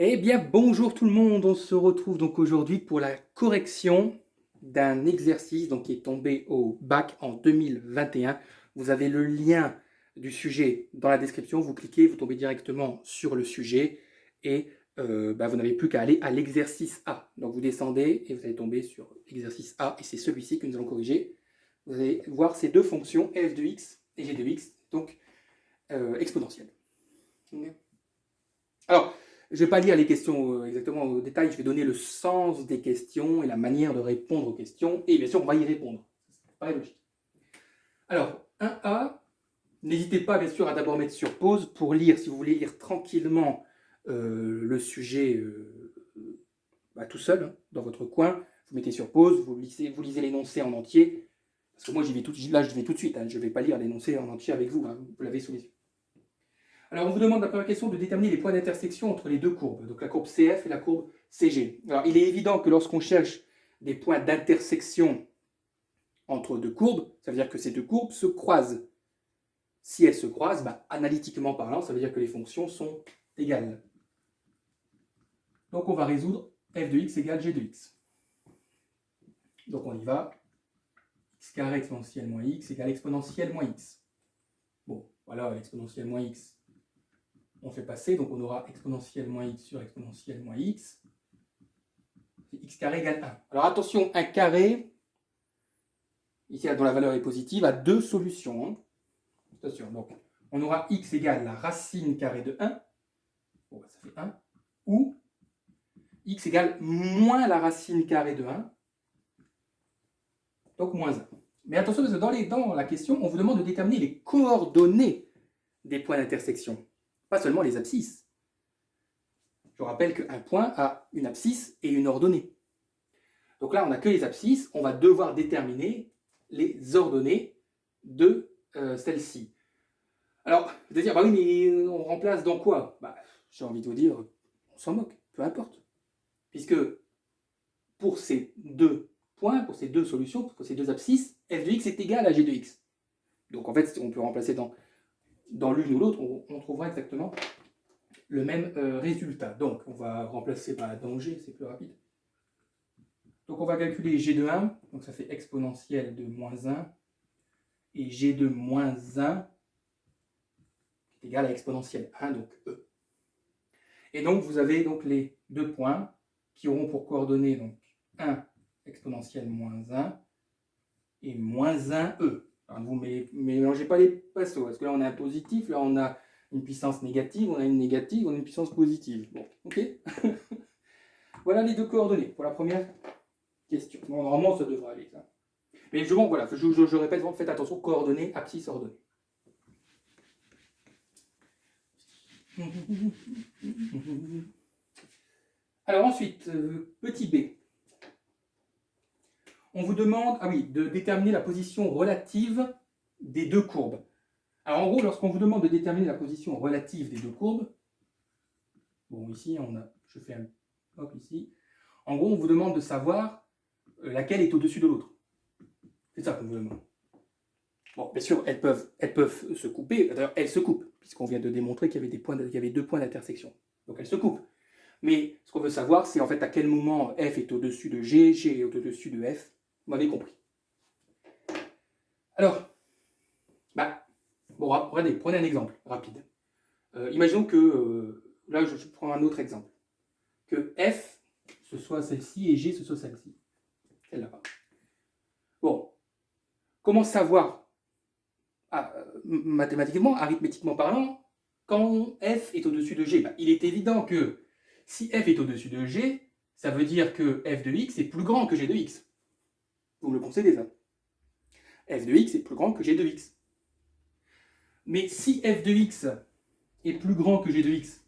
Eh bien, bonjour tout le monde, on se retrouve donc aujourd'hui pour la correction d'un exercice qui est tombé au bac en 2021. Vous avez le lien du sujet dans la description, vous cliquez, vous tombez directement sur le sujet et vous n'avez plus qu'à aller à l'exercice A. Donc vous descendez et vous allez tomber sur l'exercice A et c'est celui-ci que nous allons corriger. Vous allez voir ces deux fonctions, f de x et g de x, donc exponentielles. Alors, je ne vais pas lire les questions exactement au détail, je vais donner le sens des questions et la manière de répondre aux questions, et bien sûr, on va y répondre. Ça paraît logique. Alors, 1A, n'hésitez pas bien sûr à d'abord mettre sur pause pour lire, si vous voulez lire tranquillement le sujet tout seul, hein, dans votre coin, vous mettez sur pause, vous lisez l'énoncé en entier, parce que moi je vais tout de suite, hein, je ne vais pas lire l'énoncé en entier avec vous, hein, vous l'avez sous les yeux. Alors, on vous demande la première question de déterminer les points d'intersection entre les deux courbes, donc la courbe CF et la courbe CG. Alors, il est évident que lorsqu'on cherche des points d'intersection entre deux courbes, ça veut dire que ces deux courbes se croisent. Si elles se croisent, analytiquement parlant, ça veut dire que les fonctions sont égales. Donc, on va résoudre f de x égale g de x. Donc, on y va. X carré exponentielle moins x égale exponentielle moins x. Bon, voilà, l'exponentielle moins x, on fait passer, donc on aura exponentielle moins x sur exponentielle moins x. X carré égale 1. Alors attention, 1 carré, ici dont la valeur est positive, a deux solutions. Hein. Attention, donc on aura x égale la racine carrée de 1, bon, ça fait 1, ou x égale moins la racine carrée de 1, donc moins 1. Mais attention, parce que dans la question, on vous demande de déterminer les coordonnées des points d'intersection, pas seulement les abscisses. Je rappelle qu'un point a une abscisse et une ordonnée. Donc là, on n'a que les abscisses, on va devoir déterminer les ordonnées de celle-ci. Alors, vous allez dire, oui, mais on remplace dans quoi? J'ai envie de vous dire, on s'en moque, peu importe. Puisque pour ces deux points, pour ces deux solutions, pour ces deux abscisses, f de x est égal à g de x. Donc en fait, on peut remplacer dans l'une ou l'autre, on trouvera exactement le même résultat. Donc on va remplacer dans g, c'est plus rapide. Donc on va calculer g de 1, donc ça fait exponentielle de moins 1, et g de moins 1 est égal à exponentielle 1, donc e. Et donc vous avez donc les deux points qui auront pour coordonnées donc 1 exponentielle moins 1 et moins 1e. Alors, vous ne mélangez pas les pinceaux, parce que là on a un positif, là on a une puissance négative, on a une négative, on a une puissance positive. Bon, ok. Voilà les deux coordonnées pour la première question. Bon, normalement ça devrait aller ça. Mais voilà, je répète, faites attention, coordonnées, abscisse, ordonnées. Alors ensuite, petit b. On vous demande de déterminer la position relative des deux courbes. Alors en gros, lorsqu'on vous demande de déterminer la position relative des deux courbes, bon ici, je fais un hop ici, en gros, on vous demande de savoir laquelle est au-dessus de l'autre. C'est ça qu'on vous demande. Bon, bien sûr, elles peuvent se couper, d'ailleurs elles se coupent, puisqu'on vient de démontrer qu'il y avait deux points d'intersection. Donc elles se coupent. Mais ce qu'on veut savoir, c'est en fait à quel moment f est au-dessus de g, g est au-dessus de f. Vous m'avez compris. Alors, regardez, prenez un exemple rapide. Imaginons que, là je prends un autre exemple, que f, ce soit celle-ci, et g, ce soit celle-ci. Celle-là. Bon, comment savoir, mathématiquement, arithmétiquement parlant, quand f est au-dessus de g? Il est évident que si f est au-dessus de g, ça veut dire que f de x est plus grand que g de x. Vous me le concédez, ça. F de x est plus grand que g de x. Mais si f de x est plus grand que g de x,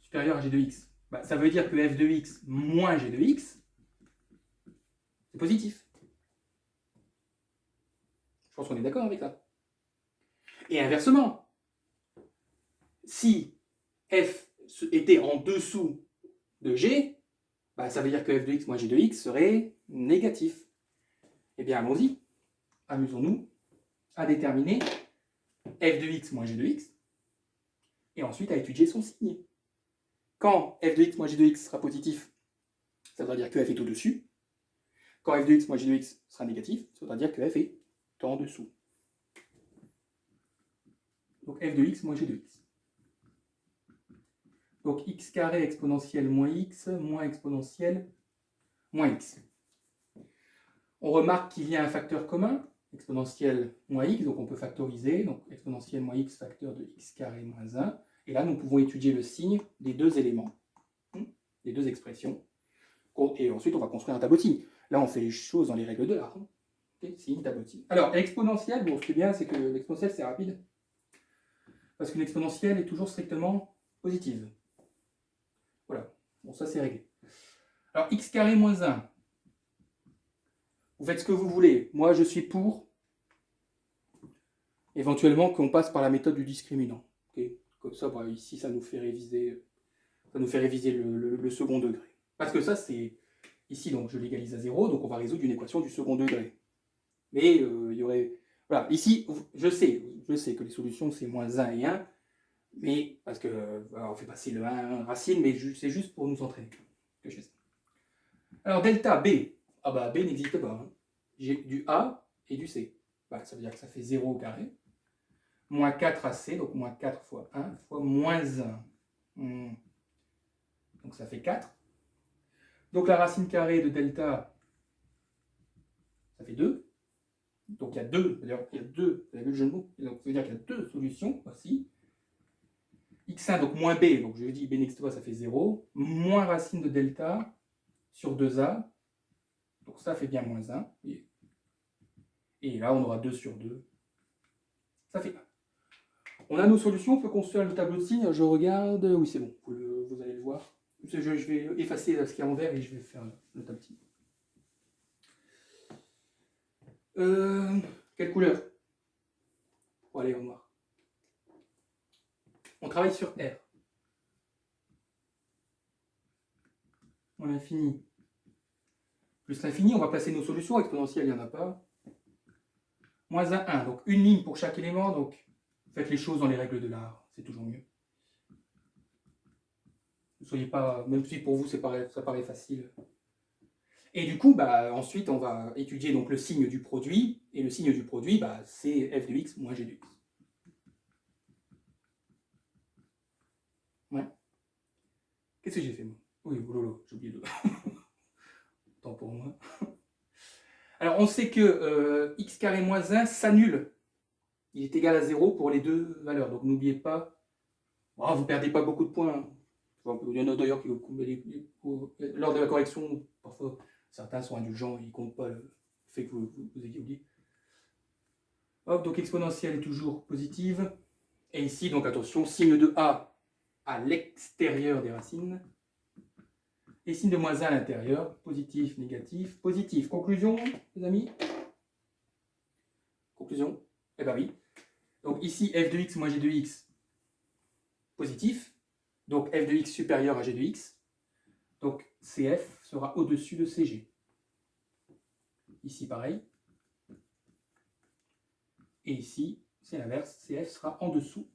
supérieur à g de x, ça veut dire que f de x moins g de x, c'est positif. Je pense qu'on est d'accord avec ça. Et inversement, si f était en dessous de g, ça veut dire que f de x moins g de x serait négatif. Eh bien, allons-y. Amusons-nous à déterminer f de x moins g de x, et ensuite à étudier son signe. quand f de x moins g de x sera positif, ça voudra dire que f est au-dessus. Quand f de x moins g de x sera négatif, ça voudra dire que f est en dessous. Donc f de x moins g de x. Donc x carré exponentielle moins x moins x. On remarque qu'il y a un facteur commun, exponentielle moins x, donc on peut factoriser, donc exponentielle moins x facteur de x carré moins 1. Et là, nous pouvons étudier le signe des deux éléments, des deux expressions. Et ensuite, on va construire un tableau de signes. Là, on fait les choses dans les règles de l'art. Okay, signe, tableau de signes. Alors, l'exponentielle, bon, ce qui est bien, c'est que l'exponentielle, c'est rapide. Parce qu'une exponentielle est toujours strictement positive. Voilà. Bon, ça, c'est réglé. Alors, x carré moins 1. Vous faites ce que vous voulez. Moi, je suis pour, éventuellement, qu'on passe par la méthode du discriminant. Okay, comme ça, bah, ici, ça nous fait réviser le second degré. Parce que ça, c'est... Ici, donc, je l'égalise à 0, donc on va résoudre une équation du second degré. Mais il y aurait... Voilà, ici, je sais que les solutions, c'est moins 1 et 1, mais parce que on fait passer le 1 racine, mais c'est juste pour nous entraîner que je fais ça. Alors, delta B. Ah bah, B n'existe pas. Hein. J'ai du A et du C. Bah, ça veut dire que ça fait 0 au carré. Moins 4 à C, donc moins 4 fois 1 fois moins 1. Donc ça fait 4. Donc la racine carrée de delta, ça fait 2. Donc il y a 2, d'ailleurs il y a 2, vous avez vu le jeu de mots, donc ça veut dire qu'il y a 2 solutions aussi. x1, donc moins b, donc je dis b n'existe pas, ça fait 0, moins racine de delta sur 2a, donc ça fait bien moins 1. Et là on aura 2 sur 2, ça fait 1. On a nos solutions, on peut construire le tableau de signes, je regarde, oui c'est bon, vous allez le voir. Je vais effacer ce qui est en vert et je vais faire le tableau de signes. Quelle couleur? Pour aller au noir. On travaille sur R. Moins l'infini. Plus l'infini, on va placer nos solutions. Exponentielle, il n'y en a pas. Moins 1, 1. Donc une ligne pour chaque élément. Donc faites les choses dans les règles de l'art. C'est toujours mieux. Ne soyez pas, même si pour vous ça paraît facile. Et du coup, bah, ensuite, on va étudier donc, le signe du produit. Et le signe du produit, bah, c'est f de x moins g de x. Ouais. Qu'est-ce que j'ai fait, moi? Oui, lolo, j'ai oublié de... Tant pour moi. Alors, on sait que x carré moins 1 s'annule. Il est égal à 0 pour les deux valeurs. Donc, n'oubliez pas... Oh, vous ne perdez pas beaucoup de points. Hein. Il y en a d'ailleurs qui... Lors de la correction, parfois, certains sont indulgents et ils ne comptent pas le fait que vous ayez oublié. Hop, donc exponentielle est toujours positive. Et ici, donc attention, signe de A à l'extérieur des racines. Et signe de moins 1 à l'intérieur. Positif, négatif, positif. Conclusion, les amis? Conclusion? Eh bien oui. Donc ici, f de x moins g de x, positif. Donc f de x supérieur à g de x. Donc CF sera au-dessus de CG. Ici, pareil. Et ici, c'est l'inverse. CF sera en dessous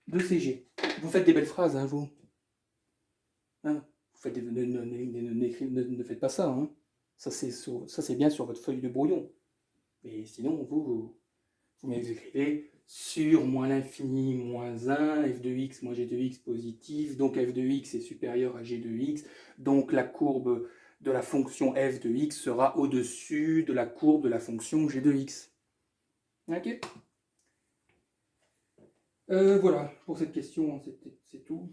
de CG. Vous faites des belles phrases, hein, vous. Hein, vous faites ne faites pas ça. Hein. Ça, c'est bien sur votre feuille de brouillon. Mais sinon, vous m'écrivez sur moins l'infini moins 1, f de x moins g de x positif, donc f de x est supérieur à g de x, donc la courbe de la fonction f de x sera au-dessus de la courbe de la fonction g de x. Ok. Voilà, pour cette question, c'est tout.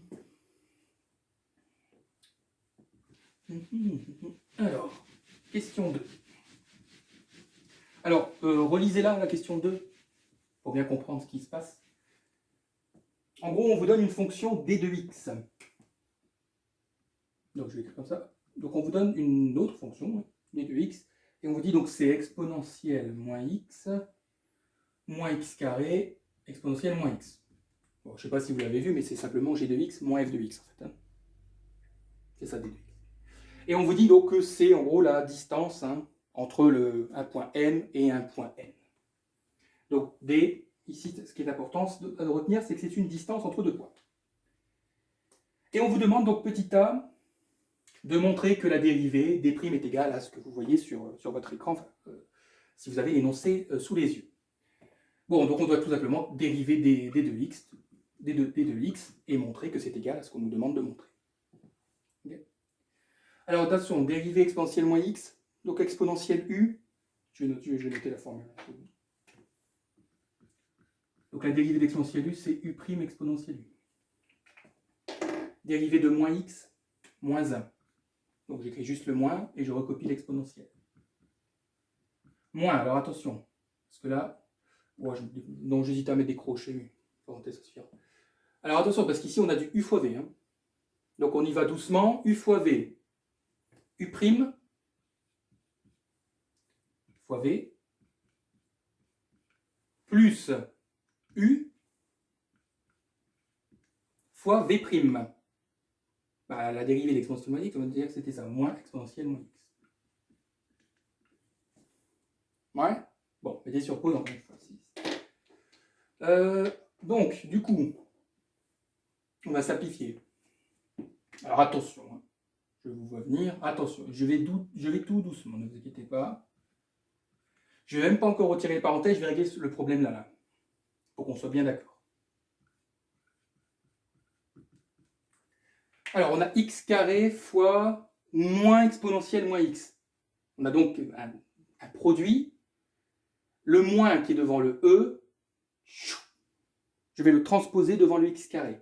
Alors, question 2. Alors, relisez-la, la question 2, pour bien comprendre ce qui se passe. En gros, on vous donne une fonction d de x. Donc, je vais écrire comme ça. Donc, on vous donne une autre fonction, d de x, et on vous dit donc c'est exponentielle moins x carré, exponentielle moins x. Bon, je ne sais pas si vous l'avez vu, mais c'est simplement g de x moins f de x, en fait. Hein. C'est ça, d de x. Et on vous dit donc que c'est en gros la distance entre un point M et un point N. Donc D, ici, ce qui est important de retenir, c'est que c'est une distance entre deux points. Et on vous demande donc, petit a, de montrer que la dérivée d'E' est égale à ce que vous voyez sur votre écran, si vous avez l'énoncé sous les yeux. Bon, donc on doit tout simplement dériver d de x et montrer que c'est égal à ce qu'on nous demande de montrer. Okay. Alors attention, dérivée exponentielle moins x, donc exponentielle u, je vais noter la formule. Donc la dérivée d'exponentielle u, c'est u' exponentielle u. Dérivée de moins x, moins 1. Donc j'écris juste le moins et je recopie l'exponentielle. Moins, alors attention, parce que là, donc j'hésite à mettre des crochets, mais parenthèse, ça suffira. Alors attention, parce qu'ici on a du u fois v. Hein. Donc on y va doucement, u fois v, u' fois v, plus u fois v'. Bah, la dérivée d'exponentielle moins x, on va dire que c'était ça, moins exponentielle moins x. Ouais. Bon, mettez sur pause encore une fois. Donc, du coup, on va simplifier. Alors attention, hein. Je vous vois venir. Attention, je vais tout doucement, ne vous inquiétez pas. Je ne vais même pas encore retirer les parenthèses, je vais régler le problème là, pour qu'on soit bien d'accord. Alors, on a x carré fois moins exponentielle moins x. On a donc un produit. Le moins qui est devant le e, je vais le transposer devant le x carré.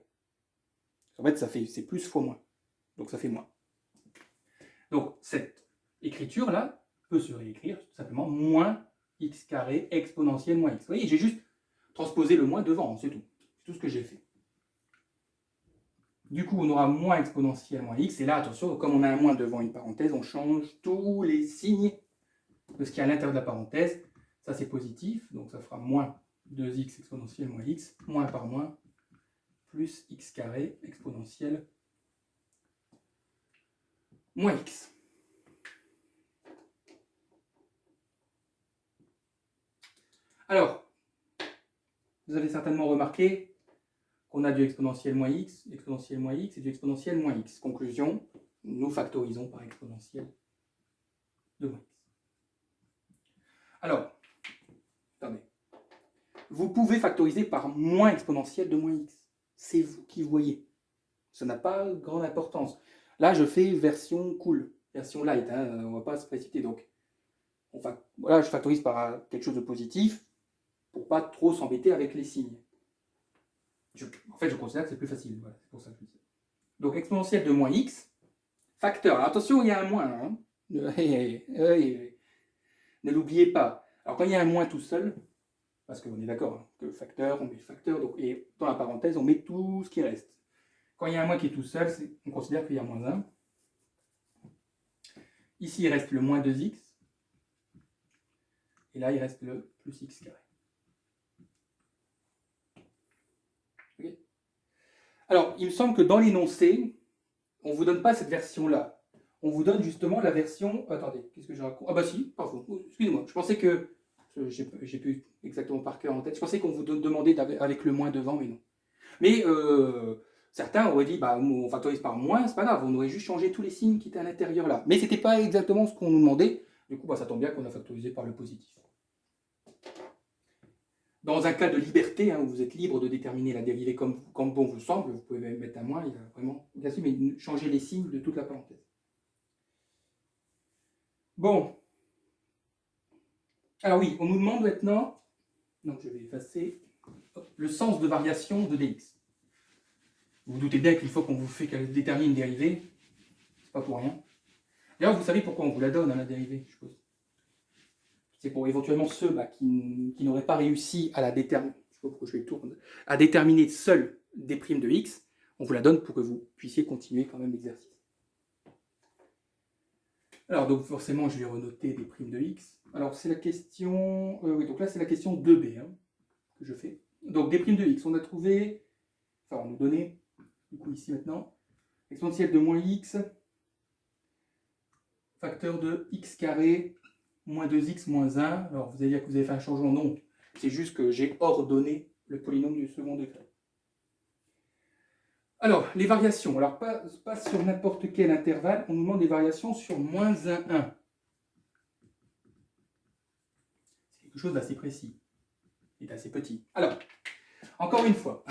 En fait, c'est plus fois moins. Donc ça fait moins. Donc cette écriture-là peut se réécrire tout simplement moins x carré exponentielle moins x. Vous voyez, j'ai juste transposé le moins devant, c'est tout. C'est tout ce que j'ai fait. Du coup, on aura moins exponentielle moins x. Et là, attention, comme on a un moins devant une parenthèse, on change tous les signes de ce qui est à l'intérieur de la parenthèse. Ça, c'est positif. Donc ça fera moins 2x exponentielle moins x, moins par moins, plus x carré exponentielle moins x. Alors, vous avez certainement remarqué qu'on a du exponentiel moins x et du exponentiel moins x. Conclusion, nous factorisons par exponentielle de moins x. Alors, attendez. Vous pouvez factoriser par moins exponentielle de moins x. C'est vous qui voyez. Ça n'a pas grande importance. Là, je fais version cool, version light. Hein, on ne va pas se précipiter. Donc, voilà, je factorise par quelque chose de positif pour ne pas trop s'embêter avec les signes. En fait, je considère que c'est plus facile. Voilà, c'est pour ça que je dis ça. Donc, exponentielle de moins x, facteur. Alors, attention, il y a un moins. Hein. Ne l'oubliez pas. Alors, quand il y a un moins tout seul, parce qu'on est d'accord, hein, que le facteur, on met le facteur, donc, et dans la parenthèse, on met tout ce qui reste. Quand il y a un moins qui est tout seul, on considère qu'il y a moins 1. Ici, il reste le moins 2x. Et là, il reste le plus x carré. Okay. Alors, il me semble que dans l'énoncé, on ne vous donne pas cette version-là. On vous donne justement la version... Attendez, qu'est-ce que je raconte? Ah bah si, pardon, excusez-moi. Je pensais que... J'ai plus exactement par cœur en tête. Je pensais qu'on vous demandait avec le moins devant, mais non. Mais certains auraient dit, bah, on factorise par moins, c'est pas grave, on aurait juste changé tous les signes qui étaient à l'intérieur là. Mais c'était pas exactement ce qu'on nous demandait. Du coup, bah, ça tombe bien qu'on a factorisé par le positif. Dans un cas de liberté, hein, où vous êtes libre de déterminer la dérivée comme bon vous semble, vous pouvez mettre un moins, il y a vraiment bien sûr, mais changer les signes de toute la parenthèse. Bon. Alors oui, on nous demande maintenant, donc je vais effacer, le sens de variation de dx. Vous vous doutez bien qu'une fois qu'on vous fait qu'elle détermine une dérivée, c'est pas pour rien. D'ailleurs, vous savez pourquoi on vous la donne, hein, la dérivée, je suppose. C'est pour éventuellement ceux qui n'auraient pas réussi à la déterminer, je sais pas pourquoi je fais le tour, à déterminer seul des primes de x, on vous la donne pour que vous puissiez continuer quand même l'exercice. Alors, donc forcément, je vais renoter des primes de x. Alors, c'est la question... oui, donc là, c'est la question 2b hein, que je fais. Donc, des primes de x, on a trouvé... Enfin, on nous donnait, du coup, ici maintenant, exponentielle de moins x, facteur de x carré, moins 2x moins 1. Alors, vous allez dire que vous avez fait un changement, non. C'est juste que j'ai ordonné le polynôme du second degré. Alors, les variations. Alors, pas sur n'importe quel intervalle, on nous demande des variations sur moins 1, 1. C'est quelque chose d'assez précis et d'assez petit. Alors, encore une fois,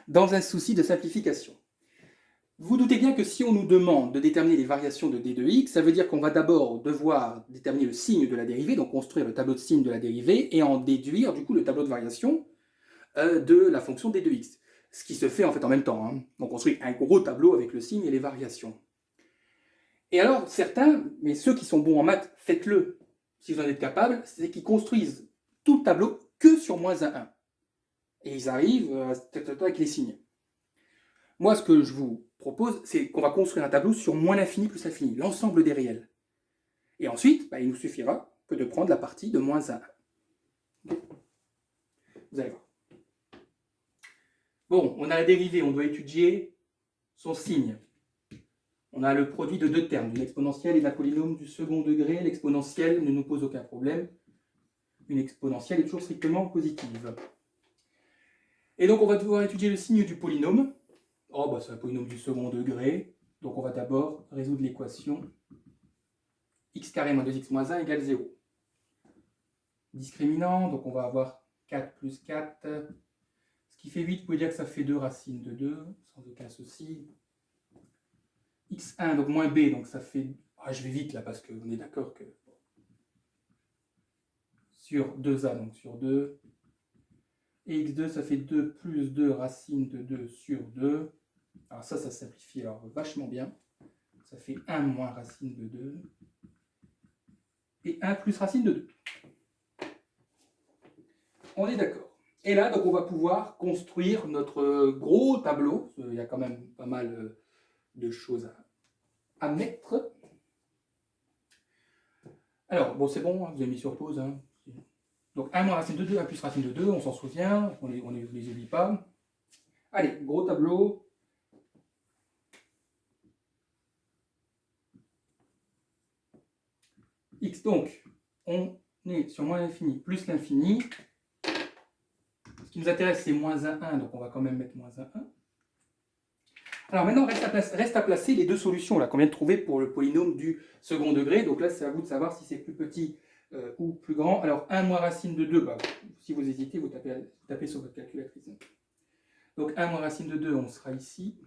dans un souci de simplification, vous doutez bien que si on nous demande de déterminer les variations de d de x, ça veut dire qu'on va d'abord devoir déterminer le signe de la dérivée, donc construire le tableau de signe de la dérivée, et en déduire du coup le tableau de variation de la fonction d de x. Ce qui se fait en fait en même temps. Hein. On construit un gros tableau avec le signe et les variations. Et alors, certains, mais ceux qui sont bons en maths, faites-le, si vous en êtes capable, c'est qu'ils construisent tout le tableau que sur moins 1, 1. Et ils arrivent avec les signes. Moi, ce que je vous propose, c'est qu'on va construire un tableau sur moins l'infini plus l'infini, l'ensemble des réels. Et ensuite, il nous suffira que de prendre la partie de moins 1, 1. Okay. Vous allez voir. Bon, on a la dérivée, on doit étudier son signe. On a le produit de deux termes, d'une exponentielle et d'un polynôme du second degré. L'exponentielle ne nous pose aucun problème. Une exponentielle est toujours strictement positive. Et donc, on va devoir étudier le signe du polynôme. Oh, c'est un polynôme du second degré. Donc, on va d'abord résoudre l'équation x carré moins 2x moins 1 égale 0. Discriminant, donc on va avoir 4 plus 4, ce qui fait 8. Vous pouvez dire que ça fait 2 racines de 2, sans aucun souci. x1, donc moins b, donc ça fait... je vais vite là, parce qu'on est d'accord que... Sur 2a, donc sur 2. Et x2, ça fait 2 plus 2 racines de 2 sur 2. Alors ça simplifie alors vachement bien. Ça fait 1 moins racine de 2. Et 1 plus racine de 2. On est d'accord. Et là, donc, on va pouvoir construire notre gros tableau. Il y a quand même pas mal de choses à mettre. Alors, bon, c'est bon, hein, vous avez mis sur pause. Hein. Donc, 1 moins racine de 2, 1 plus racine de 2, on s'en souvient, on ne les oublie pas. Allez, gros tableau. X, donc, on est sur moins l'infini plus l'infini. Ce qui nous intéresse, c'est moins 1, 1, donc on va quand même mettre moins 1, 1. Alors maintenant, reste à placer les deux solutions qu'on vient de trouver pour le polynôme du second degré. Donc là, c'est à vous de savoir si c'est plus petit ou plus grand. Alors 1 moins racine de 2, si vous hésitez, vous tapez sur votre calculatrice. Donc 1 moins racine de 2, on sera ici.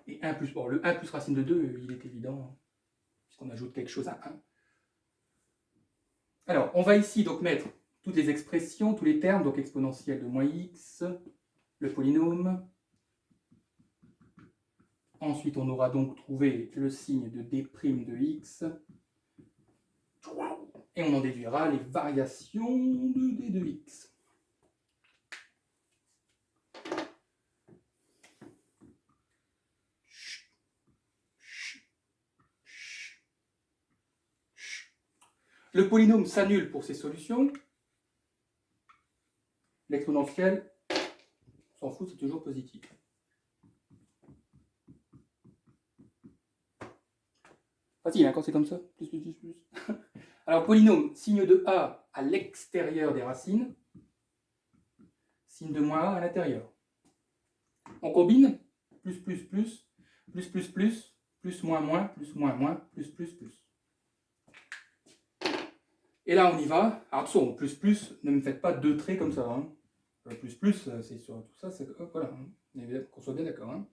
Et 1 plus, le 1 plus racine de 2, il est évident, puisqu'on ajoute quelque chose à 1. Alors, on va ici donc mettre toutes les expressions, tous les termes, donc exponentielle de moins x, le polynôme. Ensuite, on aura donc trouvé le signe de d' de x. Et on en déduira les variations de d de x. Le polynôme s'annule pour ces solutions. L'exponentielle, on s'en fout, c'est toujours positif. Facile, hein, quand c'est comme ça. Plus, plus, plus, plus. Alors, polynôme, signe de a à l'extérieur des racines, signe de moins a à l'intérieur. On combine, plus, plus, plus, plus, plus, plus, plus, moins, moins, plus, moins, moins, plus, plus, plus. Et là, on y va. Alors, attention, plus, plus, ne me faites pas deux traits comme ça. Hein. Plus, plus, c'est sur tout ça, c'est... Voilà, hein. Qu'on soit bien d'accord. Hein.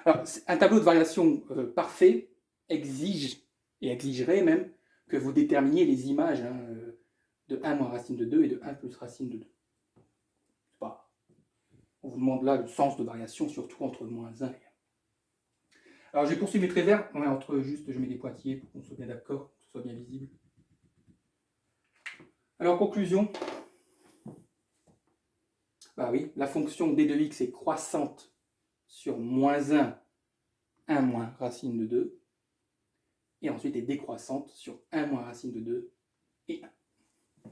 Alors, un tableau de variation parfait exige, et exigerait même, que vous déterminiez les images de 1 moins racine de 2 et de 1 plus racine de 2. On vous demande là le sens de variation, surtout entre moins 1 et 1. Alors, je vais poursuivre mes traits verts. Je mets des pointillés pour qu'on soit bien d'accord, que ce soit bien visible. Alors, en conclusion, oui, la fonction d de x est croissante sur moins 1, 1 moins racine de 2, et ensuite est décroissante sur 1 moins racine de 2 et 1. Vous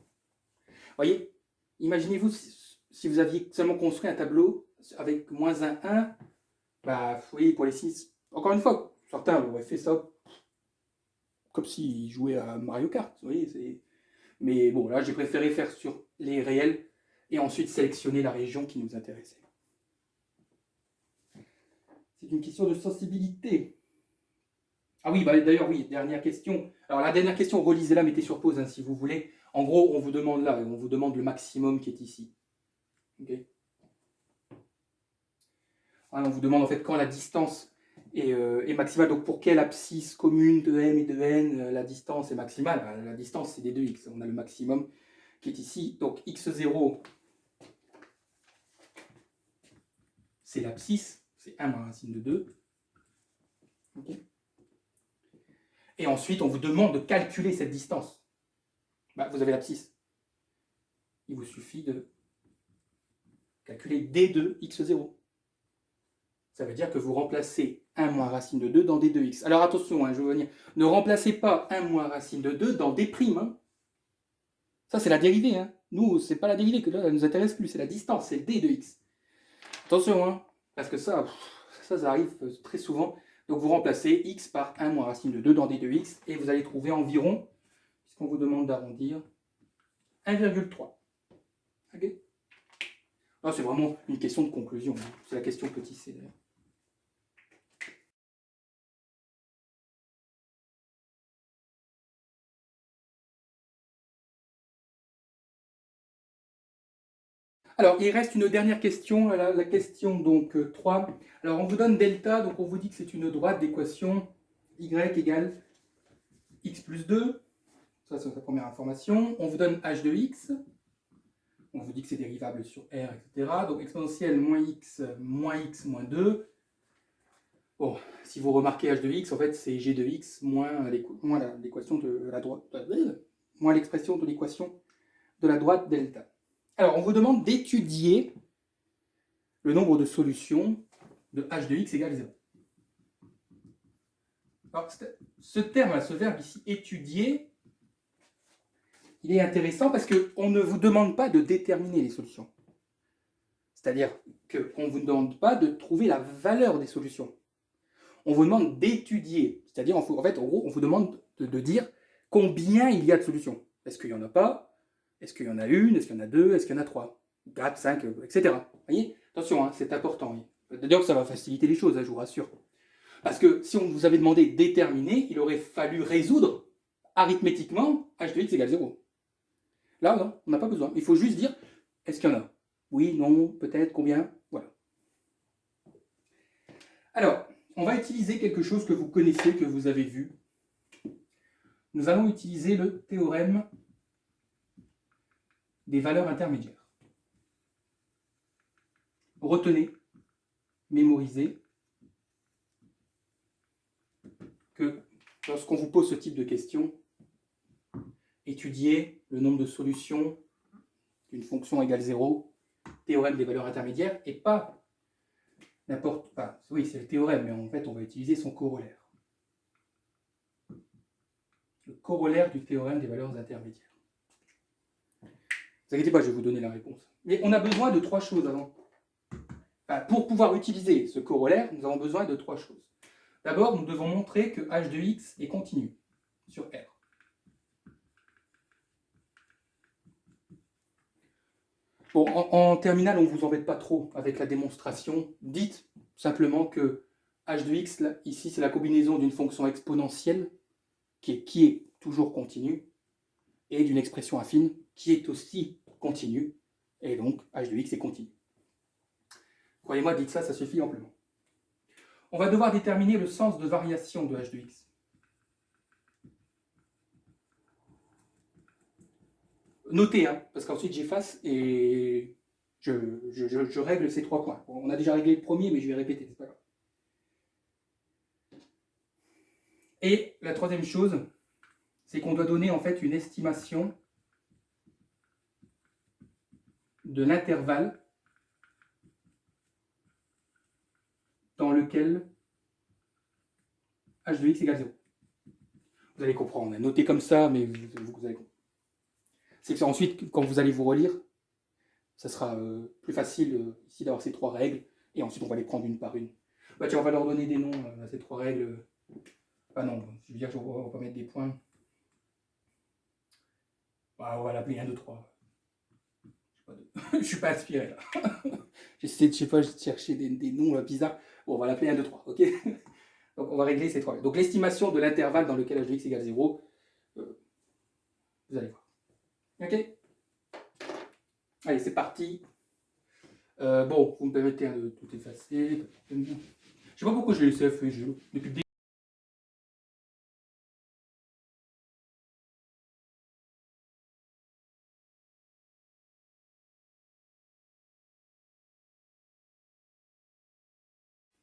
voyez, imaginez-vous si vous aviez seulement construit un tableau avec moins 1, 1, vous voyez, pour les 6, encore une fois, certains auraient fait ça, comme s'il jouait à Mario Kart, vous voyez. Mais bon, là, j'ai préféré faire sur les réels et ensuite sélectionner la région qui nous intéressait. C'est une question de sensibilité. Ah oui, bah, d'ailleurs, oui, dernière question. Alors, la dernière question, relisez-la, mettez sur pause, hein, si vous voulez. En gros, on vous demande là, on vous demande le maximum qui est ici. Okay. On vous demande en fait quand la distance est maximale. Donc, pour quelle abscisse commune de M et de N, la distance est maximale. La distance, c'est des 2x. On a le maximum qui est ici. Donc, x0, c'est l'abscisse. C'est 1 moins racine de 2. Okay. Et ensuite, on vous demande de calculer cette distance. Bah, vous avez l'abscisse. Il vous suffit de calculer d de x0. Ça veut dire que vous remplacez 1 moins racine de 2 dans d de x. Alors attention, hein, je veux venir. Ne remplacez pas 1 moins racine de 2 dans d'. Hein. Ça, c'est la dérivée. Hein. Nous, c'est pas la dérivée que là, elle nous intéresse plus. C'est la distance, c'est d de x. Attention, hein, parce que ça arrive très souvent. Donc vous remplacez x par 1 moins racine de 2 dans d de x et vous allez trouver environ, puisqu'on vous demande d'arrondir, 1,3. Ok. C'est vraiment une question de conclusion. Hein. C'est la question petit c d'ailleurs. Alors, il reste une dernière question, la question donc 3. Alors, on vous donne delta, donc on vous dit que c'est une droite d'équation y égale x plus 2. Ça, c'est la première information. On vous donne h de x. On vous dit que c'est dérivable sur r, etc. Donc, exponentielle moins x moins 2. Bon, si vous remarquez h de x, en fait, c'est g de x moins l'équation de la droite, moins l'expression de l'équation de la droite delta. Alors, on vous demande d'étudier le nombre de solutions de h de x égale 0. Alors, ce terme, ce verbe ici, étudier, il est intéressant parce qu'on ne vous demande pas de déterminer les solutions. C'est-à-dire qu'on ne vous demande pas de trouver la valeur des solutions. On vous demande d'étudier. C'est-à-dire, en fait, en gros, on vous demande de dire combien il y a de solutions. Est-ce qu'il n'y en a pas? Est-ce qu'il y en a une? Est-ce qu'il y en a deux? Est-ce qu'il y en a trois? 4, 5, etc. Vous voyez? Attention, hein, c'est important. D'ailleurs, ça va faciliter les choses, hein, je vous rassure. Parce que si on vous avait demandé déterminer, il aurait fallu résoudre arithmétiquement h de x égale 0. Là, non, on n'a pas besoin. Il faut juste dire, est-ce qu'il y en a? Oui, non, peut-être, combien? Voilà. Alors, on va utiliser quelque chose que vous connaissez, que vous avez vu. Nous allons utiliser le théorème des valeurs intermédiaires. Retenez, mémorisez que lorsqu'on vous pose ce type de questions, étudiez le nombre de solutions d'une fonction égale 0, théorème des valeurs intermédiaires, et pas n'importe pas. Oui, c'est le théorème, mais en fait, on va utiliser son corollaire. Le corollaire du théorème des valeurs intermédiaires. Ne vous inquiétez pas, je vais vous donner la réponse. Mais on a besoin de 3 choses avant. Pour pouvoir utiliser ce corollaire, nous avons besoin de 3 choses. D'abord, nous devons montrer que h de x est continu sur R. Bon, en terminale, on ne vous embête pas trop avec la démonstration. Dites simplement que h de x, là, ici, c'est la combinaison d'une fonction exponentielle qui est toujours continue et d'une expression affine qui est aussi continue. Et donc, h de x est continu. Croyez-moi, dites ça, ça suffit amplement. On va devoir déterminer le sens de variation de h de x. Notez, hein, parce qu'ensuite j'efface et je règle ces 3 points. On a déjà réglé le premier, mais je vais répéter, c'est pas grave. Et la troisième chose, c'est qu'on doit donner en fait une estimation de l'intervalle dans lequel h de x égale 0. Vous allez comprendre, notez comme ça, mais vous allez comprendre. C'est que ensuite, quand vous allez vous relire, ça sera plus facile ici d'avoir ces 3 règles, et ensuite on va les prendre une par une. Bah tiens, on va leur donner des noms à ces 3 règles. Ah non, je veux dire, on va pas mettre des points. Ah, on va l'appeler 1, 2, 3. Je ne suis pas inspiré là. J'essaie de, je sais pas, de chercher des noms bizarres. Bon, on va l'appeler 1, 2, 3, ok. Donc on va régler ces trois. Donc l'estimation de l'intervalle dans lequel h de x égale 0, vous allez voir. Ok. Allez, c'est parti. Bon, vous me permettez de tout effacer. Je ne sais pas pourquoi j'ai laissé FE depuis le début.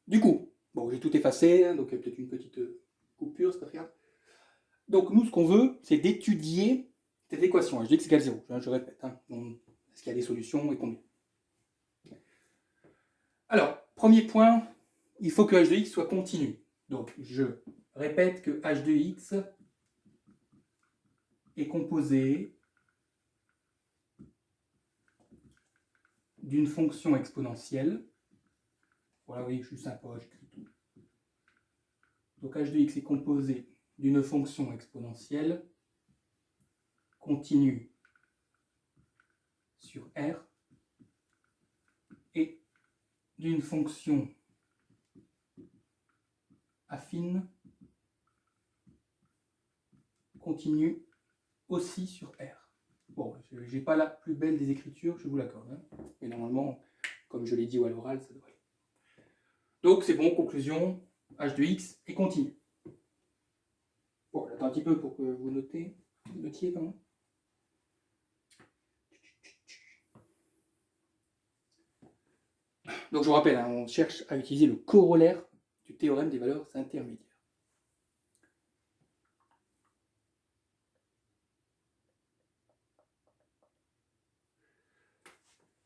Du coup, bon, j'ai tout effacé, hein, donc il y a peut-être une petite coupure, c'est pas grave. Donc nous, ce qu'on veut, c'est d'étudier cette équation h de x égale 0. Je répète, hein, est-ce qu'il y a des solutions et combien? Alors, premier point, il faut que h de x soit continu. Donc, je répète que h de x est composé d'une fonction exponentielle. Voilà, oui, je suis sympa, j'écris tout. Donc, h de x est composé d'une fonction exponentielle continue sur R et d'une fonction affine continue aussi sur R. Bon, je n'ai pas la plus belle des écritures, je vous l'accorde. Hein. Mais normalement, comme je l'ai dit à l'oral, ça devrait. Donc c'est bon, conclusion, h de x est continu. Bon, j'attends un petit peu pour que vous notiez, pardon. Donc je vous rappelle, hein, on cherche à utiliser le corollaire du théorème des valeurs intermédiaires.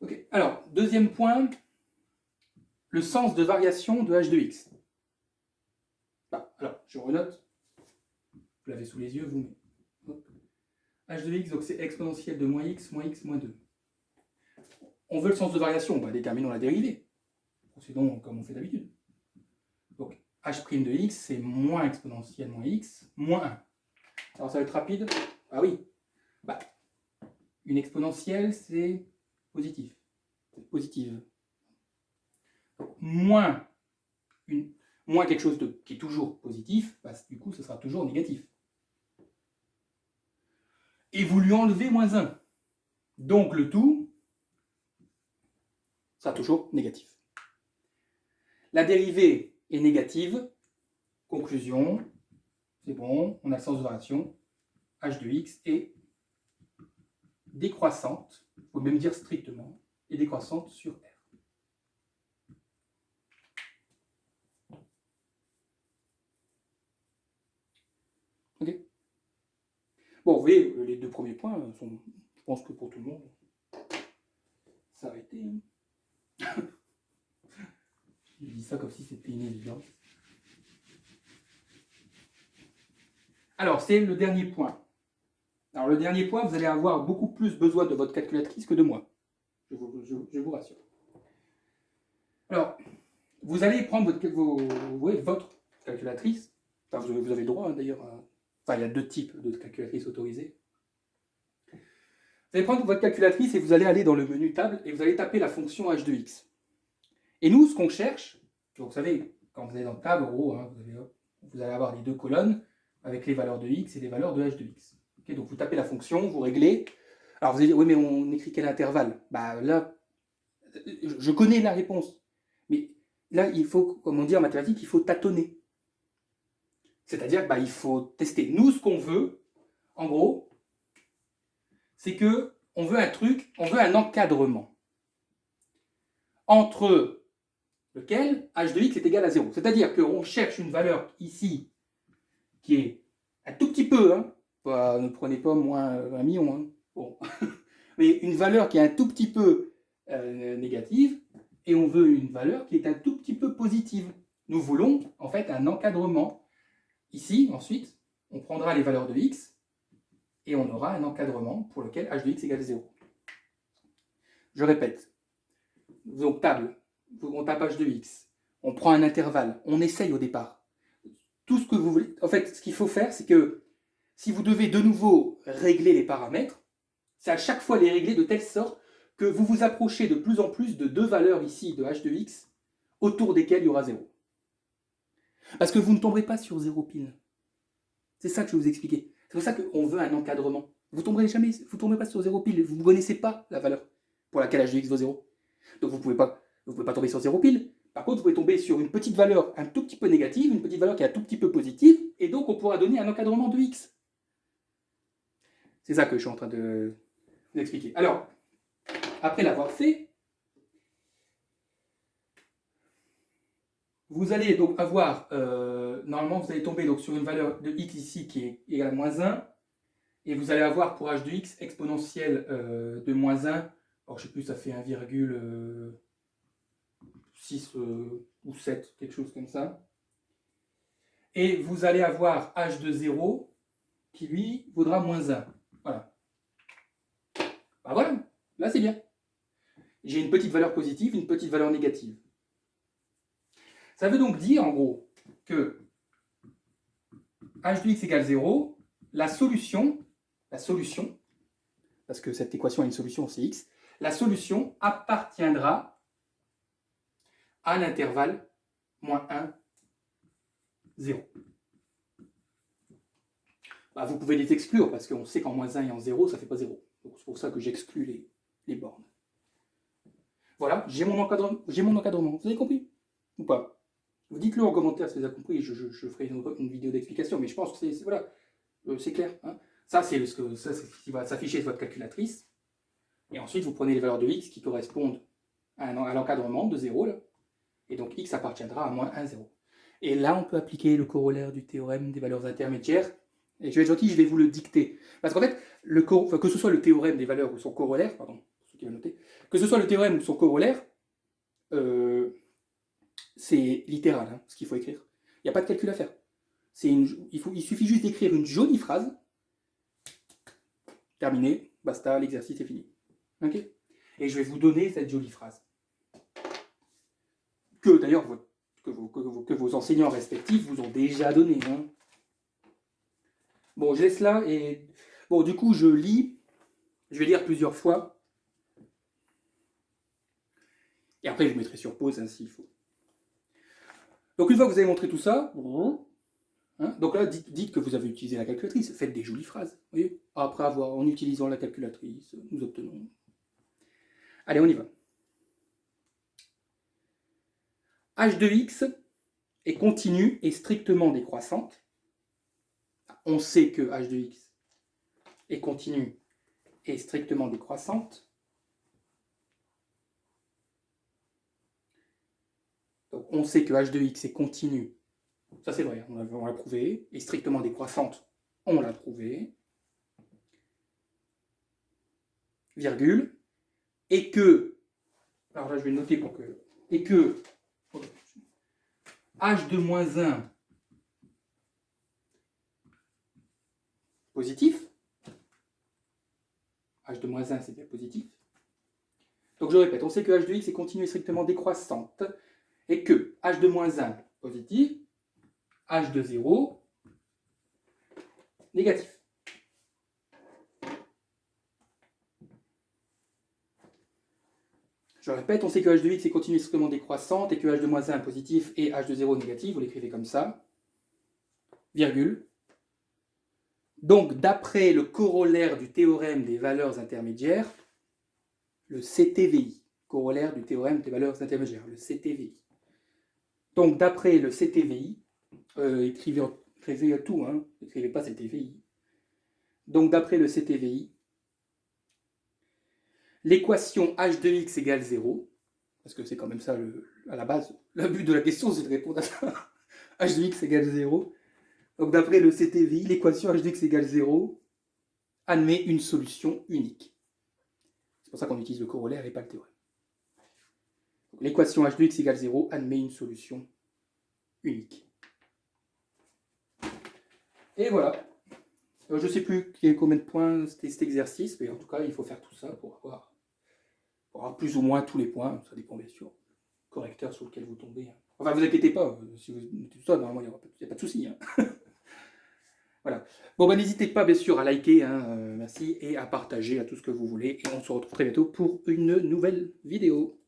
Ok, alors, deuxième point, le sens de variation de h de x. Ah, alors, je renote. Vous l'avez sous les yeux, vous. H de x, donc c'est exponentielle de moins x, moins 2. On veut le sens de variation, bah, déterminons la dérivée. Procédons comme on fait d'habitude. Donc, h' de x, c'est moins exponentielle moins x, moins 1. Alors, ça va être rapide. Ah oui. Bah, une exponentielle, c'est positif. C'est positive. Donc, moins quelque chose qui est toujours positif, bah, du coup, ce sera toujours négatif. Et vous lui enlevez moins 1. Donc, le tout sera toujours négatif. La dérivée est négative. Conclusion, c'est bon, on a le sens de variation. H de x est décroissante, il faut même dire strictement, est décroissante sur R. Ok. Bon, vous voyez, les deux premiers points sont, je pense que pour tout le monde, ça a été. Je dis ça comme si c'était une évidence. Alors, c'est le dernier point. Alors, le dernier point, vous allez avoir beaucoup plus besoin de votre calculatrice que de moi. Je vous rassure. Alors, vous allez prendre votre calculatrice. Enfin, vous avez le droit, hein, d'ailleurs. Enfin, il y a deux types de calculatrices autorisées. Vous allez prendre votre calculatrice et vous allez aller dans le menu table et vous allez taper la fonction h de x. Et nous, ce qu'on cherche, donc, vous savez, quand vous allez dans table, en gros, hein, vous allez avoir les deux colonnes avec les valeurs de x et les valeurs de h de x. Okay, donc vous tapez la fonction, vous réglez. Alors vous allez dire, oui, mais on écrit quel intervalle? Bah là, je connais la réponse. Mais là, il faut, comme on dit en mathématiques, il faut tâtonner. C'est-à-dire, bah, il faut tester. Nous, ce qu'on veut, en gros, c'est que on veut un truc, on veut un encadrement entre lequel h de x est égal à 0. C'est-à-dire qu'on cherche une valeur ici qui est un tout petit peu, hein, ne prenez pas moins 1 million, hein, bon. Mais une valeur qui est un tout petit peu négative, et on veut une valeur qui est un tout petit peu positive. Nous voulons en fait un encadrement. Ici, ensuite, on prendra les valeurs de x, et on aura un encadrement pour lequel h de x égale 0. Je répète. Donc table, on tape h de x, on prend un intervalle, on essaye au départ. tout ce que vous voulez. En fait, ce qu'il faut faire, c'est que si vous devez de nouveau régler les paramètres, c'est à chaque fois les régler de telle sorte que vous vous approchez de plus en plus de deux valeurs ici de h de x autour desquelles il y aura 0. Parce que vous ne tomberez pas sur 0 pile. C'est ça que je vais vous expliquer. C'est pour ça qu'on veut un encadrement. Vous ne tomberez pas sur 0 pile. Vous ne connaissez pas la valeur pour laquelle h de x vaut 0. Donc vous ne pouvez pas tomber sur 0 pile. Par contre, vous pouvez tomber sur une petite valeur un tout petit peu négative, une petite valeur qui est un tout petit peu positive, et donc on pourra donner un encadrement de x. C'est ça que je suis en train de vous expliquer. Alors, après l'avoir fait, vous allez donc avoir, normalement vous allez tomber donc sur une valeur de x ici qui est égale à moins 1, et vous allez avoir pour h de x exponentielle de moins 1, alors je ne sais plus, ça fait 1,6 ou 7, quelque chose comme ça. Et vous allez avoir h de 0 qui lui vaudra moins 1. Voilà. Ben voilà, là c'est bien. J'ai une petite valeur positive, une petite valeur négative. Ça veut donc dire, en gros, que h de x égale 0, la solution, parce que cette équation a une solution, c'est x, la solution appartiendra à l'intervalle moins 1, 0. Bah, vous pouvez les exclure, parce qu'on sait qu'en moins 1 et en 0, ça ne fait pas 0. Donc c'est pour ça que j'exclus les bornes. Voilà, j'ai mon encadrement. Vous avez compris ou pas? Vous dites-le en commentaire si vous avez compris, je ferai une vidéo d'explication, mais je pense que voilà, c'est clair. Hein. Ça, c'est ce qui va s'afficher sur votre calculatrice. Et ensuite, vous prenez les valeurs de x qui correspondent à l'encadrement de 0, là. Et donc x appartiendra à moins 1, 0. Et là, on peut appliquer le corollaire du théorème des valeurs intermédiaires. Et je vais être gentil, je vais vous le dicter. Parce qu'en fait, que ce soit le théorème des valeurs ou son corollaire, pardon, pour ceux qui veulent noter, que ce soit le théorème ou son corollaire, c'est littéral, hein, ce qu'il faut écrire. Il n'y a pas de calcul à faire. Il suffit juste d'écrire une jolie phrase. Terminé, basta, l'exercice est fini. Okay, et je vais vous donner cette jolie phrase. Que d'ailleurs, que vos enseignants respectifs vous ont déjà donné. Hein. Bon, je laisse là et... Bon, du coup, je lis. Je vais lire plusieurs fois. Et après, je mettrai sur pause hein, s'il faut. Donc, une fois que vous avez montré tout ça, hein, donc là, dites que vous avez utilisé la calculatrice. Faites des jolies phrases. Voyez, après en utilisant la calculatrice, nous obtenons. Allez, on y va. h de x est continue et strictement décroissante. On sait que h de x est continue et strictement décroissante. Donc on sait que h de x est continue, ça c'est vrai, on l'a prouvé, et strictement décroissante, on l'a prouvé, virgule, et que, alors là je vais noter pour que, et que h de moins 1 positif, h de moins 1 c'est bien positif, donc je répète, on sait que h de x est continue et strictement décroissante, et que h de moins 1 positif, h de 0 négatif. Je répète, on sait que h de x est continue et strictement décroissante et que h de moins 1 positif et h de 0 négatif, vous l'écrivez comme ça, virgule. Donc, d'après le corollaire du théorème des valeurs intermédiaires, le CTVI, corollaire du théorème des valeurs intermédiaires, le CTVI. Donc, d'après le CTVI, écrivez tout, hein, n'écrivez pas CTVI. Donc, d'après le CTVI, l'équation h de x égale 0, parce que c'est quand même ça, à la base, le but de la question, c'est de répondre à ça. h de x égale 0. Donc, d'après le CTVI, l'équation h de x égale 0 admet une solution unique. C'est pour ça qu'on utilise le corollaire et pas le théorème. L'équation h de x égale 0 admet une solution unique. Et voilà. Alors, je ne sais plus combien de points c'était cet exercice, mais en tout cas, il faut faire tout ça pour avoir plus ou moins tous les points. Ça dépend bien sûr du correcteur sur lequel vous tombez. Enfin, vous inquiétez pas, si vous tout ça, normalement, il n'y a pas de souci. Hein. Voilà. Bon, bah, n'hésitez pas, bien sûr, à liker, hein, merci, et à partager à tout ce que vous voulez. Et on se retrouve très bientôt pour une nouvelle vidéo.